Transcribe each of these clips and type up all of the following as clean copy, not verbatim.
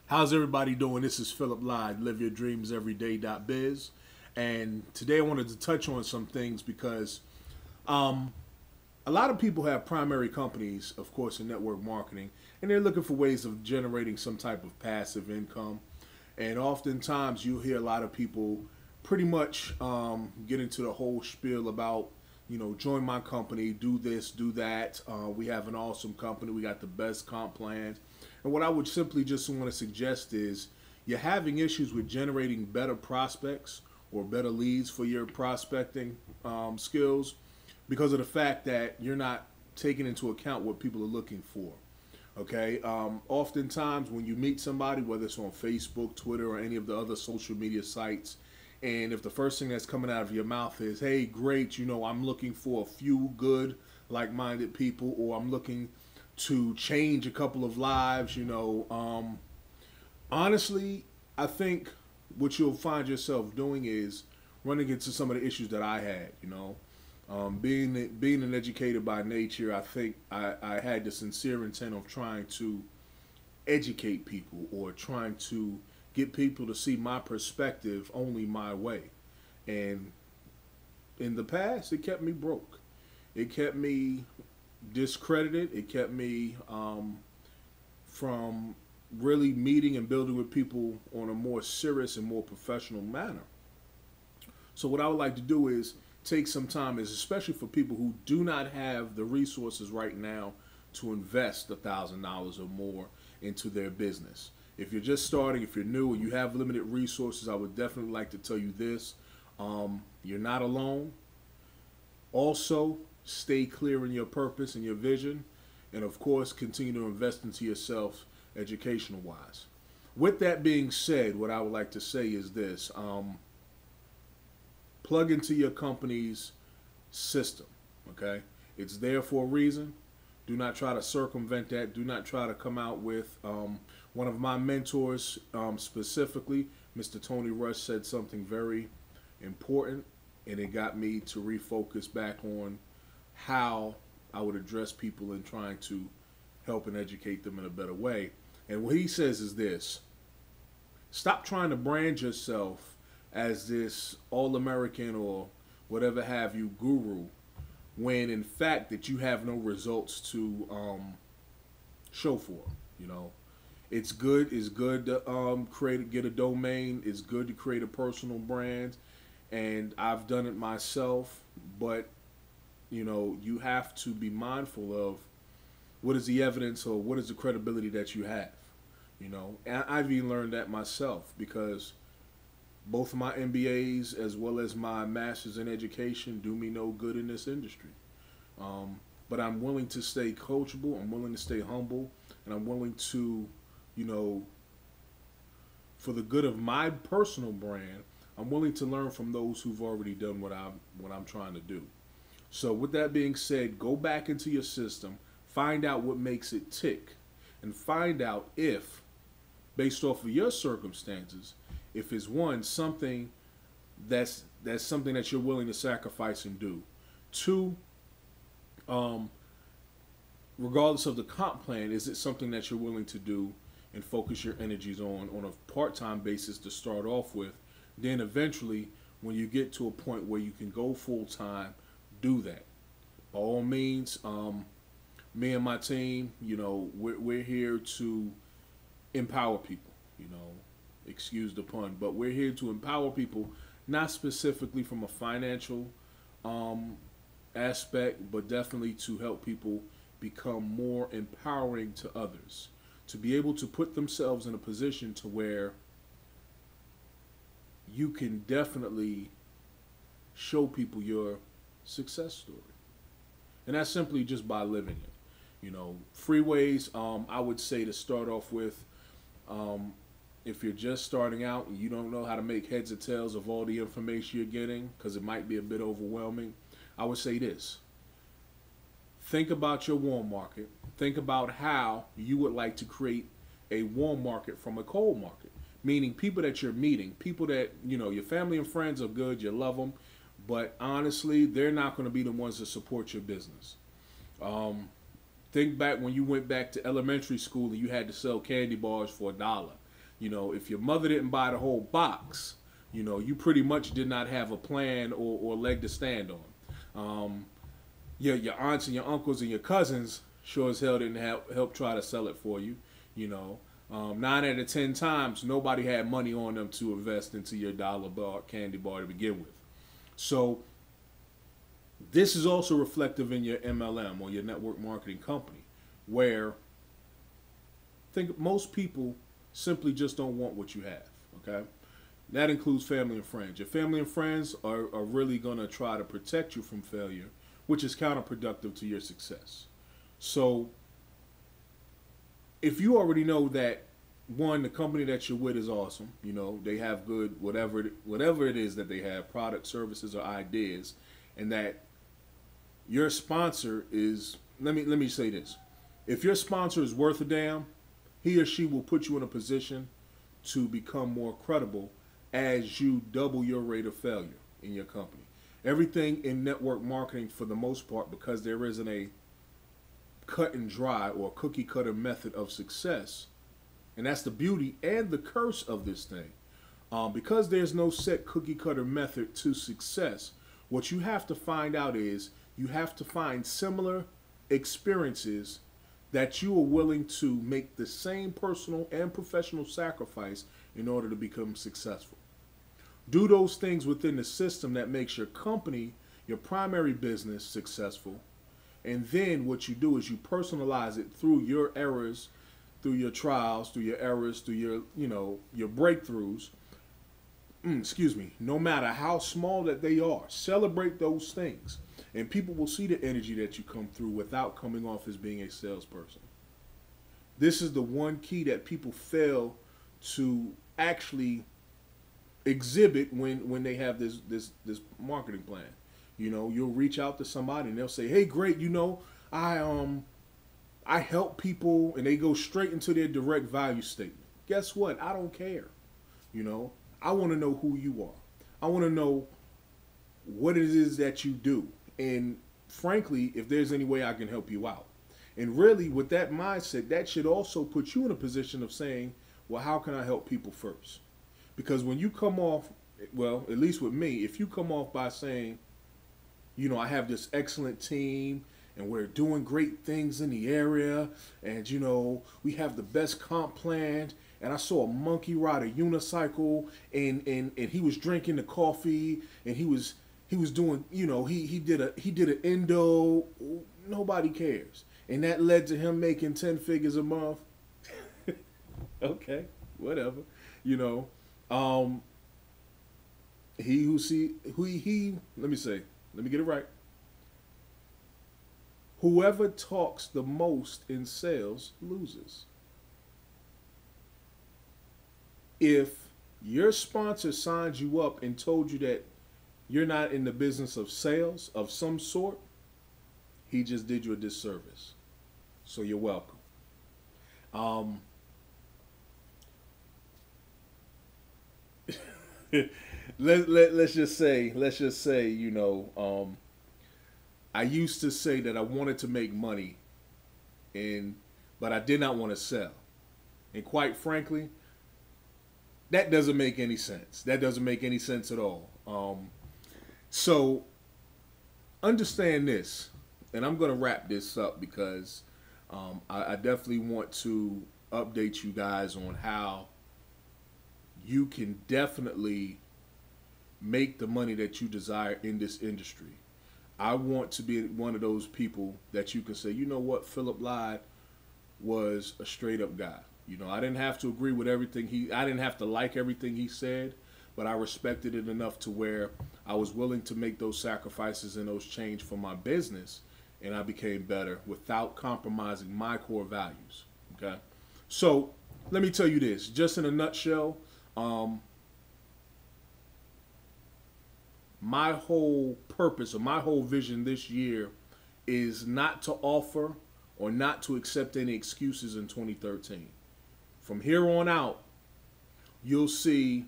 How's everybody doing? This is Philip Lyde, Live Your Dreams Everyday.biz. And today I wanted to touch on some things because um, a lot of people have primary companies, of course, in network marketing, and they're looking for ways of generating some type of passive income. And oftentimes you'll hear a lot of people pretty much get into the whole spiel about, join my company, do this, do that. We have an awesome company. We got the best comp plans. And what I would simply just want to suggest is you're having issues with generating better prospects or better leads for your prospecting skills because of the fact that you're not taking into account what people are looking for. Okay. Oftentimes, when you meet somebody, whether it's on Facebook, Twitter, or any of the other social media sites, and if the first thing that's coming out of your mouth is, "Hey, great, I'm looking for a few good, like-minded people," or "I'm looking to change a couple of lives," honestly, I think what you'll find yourself doing is running into some of the issues that I had. Being an educator by nature, I think I had the sincere intent of trying to educate people or trying to get people to see my perspective only my way. And in the past, it kept me broke. It kept me discredited. It kept me from really meeting and building with people on a more serious and more professional manner. So what I would like to do is take some time, is especially for people who do not have the resources right now to invest $1,000 or more into their business. If you're just starting, if you're new, and you have limited resources, I would definitely like to tell you this: you're not alone. Also, stay clear in your purpose and your vision, and of course, continue to invest into yourself educational wise. With that being said, what I would like to say is this: plug into your company's system. Okay, it's there for a reason. Do not try to circumvent that. Do not try to come out with one of my mentors, specifically, Mr. Tony Rush, said something very important, and it got me to refocus back on how I would address people in trying to help and educate them in a better way. And what he says is this: stop trying to brand yourself as this all-American or whatever have you guru, when in fact that you have no results to show for. It's good. It's good to get a domain. It's good to create a personal brand, and I've done it myself. But you have to be mindful of what is the evidence or what is the credibility that you have. And I've even learned that myself because both of my MBAs as well as my masters in education do me no good in this industry. But I'm willing to stay coachable. I'm willing to stay humble, and I'm willing to, for the good of my personal brand, I'm willing to learn from those who've already done what I'm trying to do. So with that being said, go back into your system, find out what makes it tick, and find out if, based off of your circumstances, if it's one something that's something that you're willing to sacrifice and do. Two, regardless of the comp plan, is it something that you're willing to do and focus your energies on a part-time basis to start off with? Then eventually, when you get to a point where you can go full-time, do that. By all means, me and my team, we're here to empower people, excuse the pun, but we're here to empower people, not specifically from a financial aspect, but definitely to help people become more empowering to others, to be able to put themselves in a position to where you can definitely show people your success story. And that's simply just by living it. Free ways, I would say to start off with, if you're just starting out and you don't know how to make heads or tails of all the information you're getting, because it might be a bit overwhelming, I would say this: think about your warm market. Think about how you would like to create a warm market from a cold market. Meaning people that you're meeting, people that, your family and friends are good, you love them, but honestly, they're not going to be the ones that support your business. Think back when you went back to elementary school and you had to sell candy bars for $1. You know, if your mother didn't buy the whole box, you know, you pretty much did not have a plan or leg to stand on. Your aunts and your uncles and your cousins sure as hell didn't help try to sell it for you. You know, 9 out of 10 times, nobody had money on them to invest into your dollar bar candy bar to begin with. So this is also reflective in your MLM or your network marketing company, where I think most people simply just don't want what you have. Okay, that includes family and friends. Your family and friends are really going to try to protect you from failure, which is counterproductive to your success. So if you already know that, one, the company that you're with is awesome, you know, they have good whatever it is that they have, products, services, or ideas, and that your sponsor is, let me say this. If your sponsor is worth a damn, he or she will put you in a position to become more credible as you double your rate of failure in your company. Everything in network marketing, for the most part, because there isn't a cut and dry or cookie cutter method of success, and that's the beauty and the curse of this thing. Because there's no set cookie cutter method to success, what you have to find out is you have to find similar experiences that you are willing to make the same personal and professional sacrifice in order to become successful. Do those things within the system that makes your company, your primary business, successful. And then what you do is you personalize it through your errors, through your trials, through your errors, through your, you know, your breakthroughs. Excuse me. No matter how small that they are, celebrate those things. And people will see the energy that you come through without coming off as being a salesperson. This is the one key that people fail to actually exhibit when they have this marketing plan. You know, you'll reach out to somebody and they'll say, "Hey, great, you know, I help people," and they go straight into their direct value statement. Guess what? I don't care. You know, I want to know who you are. I want to know what it is that you do. And frankly, if there's any way I can help you out. And really, with that mindset, that should also put you in a position of saying, well, how can I help people first? Because when you come off, well, at least with me, if you come off by saying, you know, I have this excellent team and we're doing great things in the area, and, you know, we have the best comp plan, and I saw a monkey ride a unicycle, and he was drinking the coffee, and he was doing, you know, he did an endo. Nobody cares, and that led to him making 10 figures a month. Okay, whatever, you know. Let me get it right. Whoever talks the most in sales loses. If your sponsor signed you up and told you that you're not in the business of sales of some sort, he just did you a disservice. So you're welcome. Let's just say, you know, I used to say that I wanted to make money, but I did not want to sell. And quite frankly, that doesn't make any sense. That doesn't make any sense at all. So understand this, and I'm going to wrap this up because I definitely want to update you guys on how you can definitely make the money that you desire in this industry. I want to be one of those people that you can say, you know what, Philip Lyde was a straight up guy. You know, I didn't have to agree with everything I didn't have to like everything he said, but I respected it enough to where I was willing to make those sacrifices and those change for my business, and I became better without compromising my core values. Okay? So let me tell you this, just in a nutshell, my whole purpose or my whole vision this year is not to offer or not to accept any excuses in 2013. From here on out, you'll see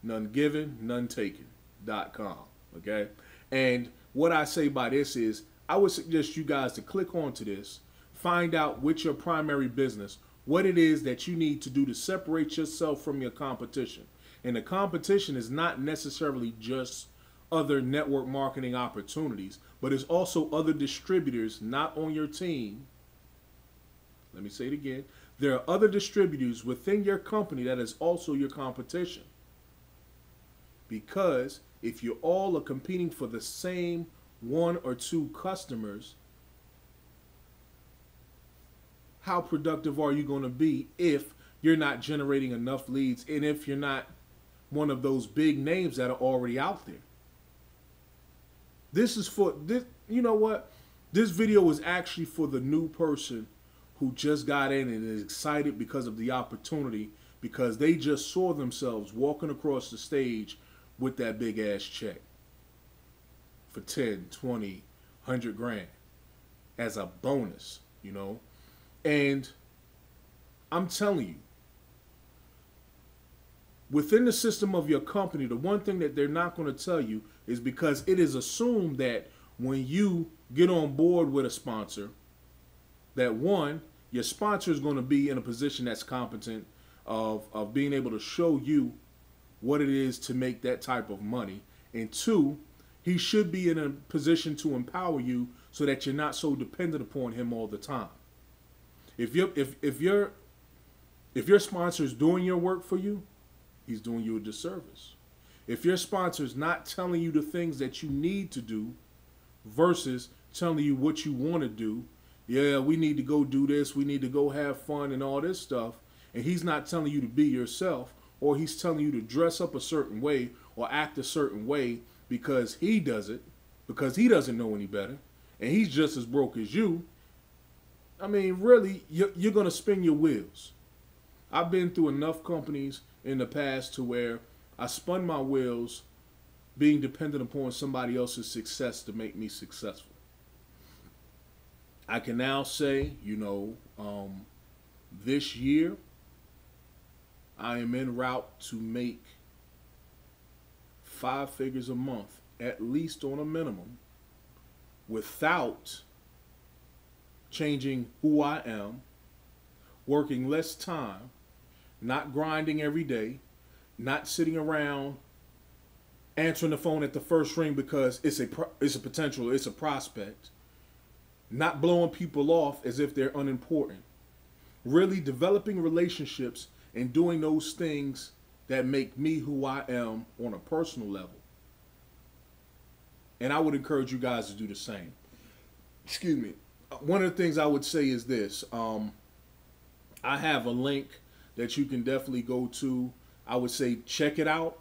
none given, none taken.com. Okay? And what I say by this is I would suggest you guys to click onto this, find out with your primary business what it is that you need to do to separate yourself from your competition. And the competition is not necessarily just other network marketing opportunities, but it's also other distributors not on your team. Let me say it again. There are other distributors within your company that is also your competition. Because if you all are competing for the same one or two customers, how productive are you going to be if you're not generating enough leads and if you're not one of those big names that are already out there? This is for this. You know what? This video was actually for the new person who just got in and is excited because of the opportunity, because they just saw themselves walking across the stage with that big ass check for 10, 20, 100 grand as a bonus, you know? And I'm telling you, within the system of your company, the one thing that they're not going to tell you is because it is assumed that when you get on board with a sponsor, that one, your sponsor is going to be in a position that's competent of being able to show you what it is to make that type of money. And two, he should be in a position to empower you so that you're not so dependent upon him all the time. If your sponsor is doing your work for you, he's doing you a disservice. If your sponsor is not telling you the things that you need to do versus telling you what you want to do, yeah, we need to go do this, we need to go have fun and all this stuff, and he's not telling you to be yourself, or he's telling you to dress up a certain way or act a certain way because he does it, because he doesn't know any better, and he's just as broke as you, I mean, really, you're going to spin your wheels. I've been through enough companies in the past to where I spun my wheels being dependent upon somebody else's success to make me successful. I can now say, you know, this year I am en route to make 5 figures a month, at least on a minimum, without changing who I am, working less time, not grinding every day, not sitting around answering the phone at the first ring because it's a potential, it's a prospect, not blowing people off as if they're unimportant, really developing relationships and doing those things that make me who I am on a personal level. And I would encourage you guys to do the same. Excuse me. One of the things I would say is this. I have a link that you can definitely go to. I would say check it out.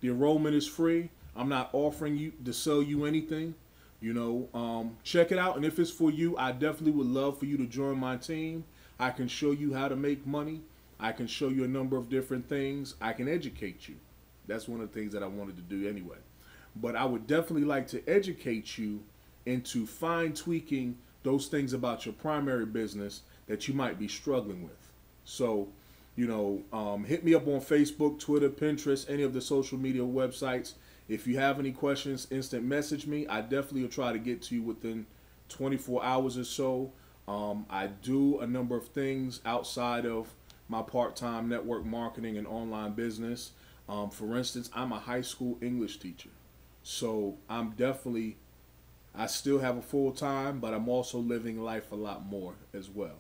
The enrollment is free. I'm not offering you to sell you anything. You know, check it out. And if it's for you, I definitely would love for you to join my team. I can show you how to make money. I can show you a number of different things. I can educate you. That's one of the things that I wanted to do anyway. But I would definitely like to educate you into fine tweaking those things about your primary business that you might be struggling with. So, you know, hit me up on Facebook, Twitter, Pinterest, any of the social media websites. If you have any questions, instant message me. I definitely will try to get to you within 24 hours or so. I do a number of things outside of my part-time network marketing and online business. For instance, I'm a high school English teacher. So I still have a full-time, but I'm also living life a lot more as well.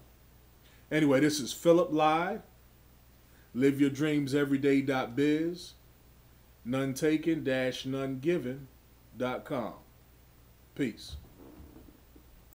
Anyway, this is Philip Lyde. LiveYourDreamsEveryday.biz. None taken, none given.com. Peace.